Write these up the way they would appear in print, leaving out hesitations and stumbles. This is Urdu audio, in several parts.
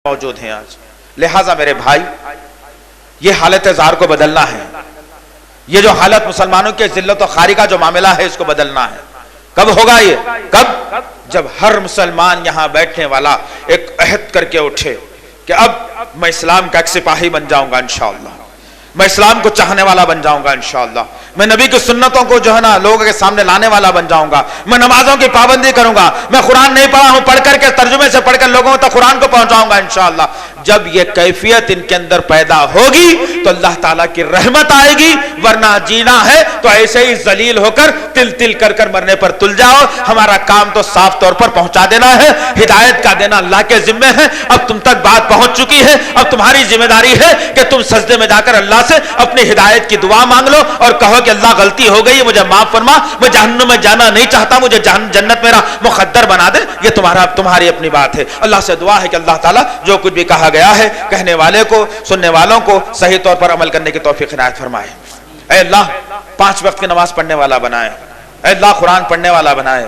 موجود ہیں آج. لہٰذا میرے بھائی یہ حالت زار کو بدلنا ہے. یہ جو حالت مسلمانوں کے ذلت و خواری کا جو معاملہ ہے اس کو بدلنا ہے. کب ہوگا یہ؟ کب؟ جب ہر مسلمان یہاں بیٹھنے والا ایک عہد کر کے اٹھے کہ اب میں اسلام کا ایک سپاہی بن جاؤں گا انشاءاللہ, میں اسلام کو چاہنے والا بن جاؤں گا انشاءاللہ, میں نبی کی سنتوں کو جو ہے نا لوگوں کے سامنے لانے والا بن جاؤں گا, میں نمازوں کی پابندی کروں گا, میں قرآن نہیں پڑھا ہوں پڑھ کر کے ترجمے سے پڑھ کر لوگوں تک قرآن کو پہنچاؤں گا انشاءاللہ. جب یہ کیفیت ان کے اندر پیدا ہوگی تو اللہ تعالیٰ کی رحمت آئے گی, ورنہ جینا ہے تو ایسے ہی ذلیل ہو کر تل تل کر کر مرنے پر تل جاؤ. ہمارا کام تو صاف طور پر پہنچا دینا ہے, ہدایت کا دینا اللہ کے ذمے ہے. اب تم تک بات پہنچ چکی ہے, اب تمہاری ذمہ داری ہے کہ تم سجدے میں جا کر اللہ سے اپنی ہدایت کی دعا مانگ لو اور کہو کہ اللہ غلطی ہو گئی, مجھے معاف فرما, میں جہنم میں جانا نہیں چاہتا, مجھے جنت میرا مقدر بنا دے. یہ تمہاری اپنی بات ہے. اللہ سے دعا ہے کہ اللہ تعالیٰ جو کچھ بھی کہا گیا ہے کہنے والے کو سننے والوں کو صحیح طور پر عمل کرنے کی توفیق عنایت فرمائے. اے اللہ 5 وقت کی نماز پڑھنے والا بنائے, اے اللہ قرآن پڑھنے والا بنائے,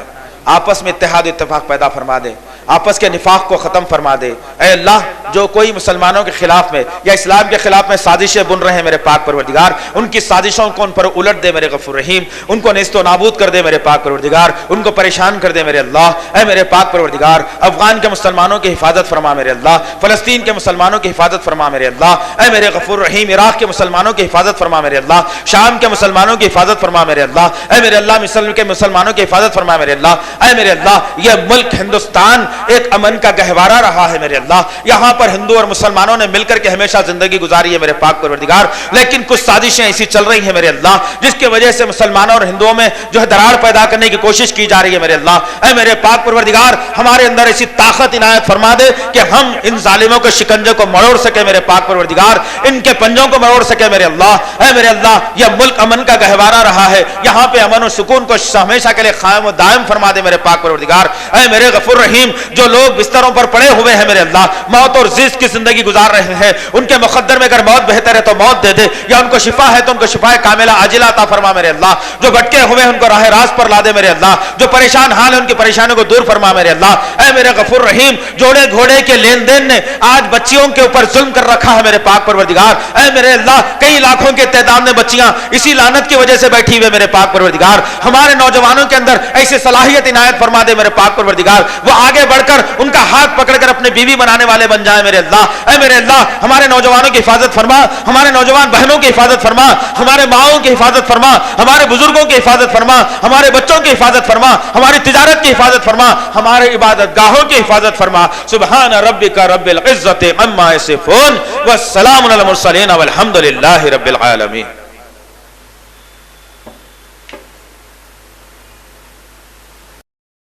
آپس میں اتحاد اتفاق پیدا فرما دے, آپس کے نفاق کو ختم فرما دے. اے اللہ جو کوئی مسلمانوں کے خلاف میں یا اسلام کے خلاف میں سازشیں بن رہے ہیں میرے پاک پروردگار, ان کی سازشوں کو ان پر الٹ دے میرے غفور رحیم, ان کو نیست و نابود کر دے میرے پاک پروردگار, ان کو پریشان کر دے میرے اللہ. اے میرے پاک پروردگار افغان کے مسلمانوں کی حفاظت فرما میرے اللہ, فلسطین کے مسلمانوں کی حفاظت فرما میرے اللہ. اے میرے غفور رحیم عراق کے مسلمانوں کی حفاظت فرما میرے اللہ, شام کے مسلمانوں کی حفاظت فرما میرے اللہ. اے میرے اللہ مصر کے مسلمانوں کی حفاظت فرما میرے اللہ. اے میرے اللہ یہ ملک ہندوستان ایک امن کا گہوارہ رہا ہے میرے اللہ, یہاں پر ہندو اور مسلمانوں نے مل کر کے ہمیشہ زندگی گزاری ہے میرے پاک پروردگار, لیکن کچھ سازشیں ایسی چل رہی ہیں میرے اللہ جس کی وجہ سے مسلمانوں اور ہندوؤں میں جو ہے دراڑ پیدا کرنے کی کوشش کی جا رہی ہے میرے اللہ. اے میرے پاک پروردگار ہمارے اندر ایسی طاقت عنایت فرما دے کہ ہم ان ظالموں کے شکنجے کو مروڑ سکے میرے پاک پروردگار, ان کے پنجوں کو مروڑ سکے میرے اللہ. اے میرے اللہ یہ ملک امن کا گہوارہ رہا ہے, یہاں پہ امن و سکون کو ہمیشہ کے لیے قائم و دائم فرما دے میرے پاک پروردگار. اے میرے غفور رحیم جو لوگ بستروں پر پڑے ہوئے ہیں میرے اللہ, موت اور زیست کی زندگی گزار رہے ہیں, ان کے مقدر میں اگر موت بہتر ہے تو موت دے دے, یا ان کو شفا ہے تو ان کو شفا کاملہ عاجلہ عطا فرما میرے اللہ. جو بھٹکے ہوئے ہیں ان کو راہ راست پر لا دے میرے اللہ, جو پریشان حال ہے ان کی پریشانیوں کو دور فرما میرے اللہ. اے میرے غفور رحیم جوڑے گھوڑے کے لین دین نے آج بچیوں کے اوپر ظلم کر رکھا ہے میرے پاک پروردگار. اے میرے اللہ کئی لاکھوں کے تعداد میں بچیاں اسی لعنت کی وجہ سے بیٹھی ہوئے میرے پاک پروردگار. ہمارے نوجوانوں کے اندر ایسی صلاحیت عنایت فرما دے میرے پاک پروردگار, وہ آگے بڑھ کر ان کا ہاتھ پکڑ کر اپنے بیوی بنانے والے بن جائیں میرے اللہ. اے میرے اللہ ہمارے نوجوانوں کی حفاظت فرما, ہمارے نوجوان بہنوں کی حفاظت فرما, ہمارے ماؤں کی حفاظت فرما, ہمارے بزرگوں کی حفاظت فرما, ہمارے بچوں کی حفاظت فرما, ہماری تجارت کی حفاظت فرما, ہمارے عبادت گاہوں کی حفاظت فرما. سبحان ربک رب العزت عما یصفون والسلام علی المرسلین والحمد للہ رب العالمین.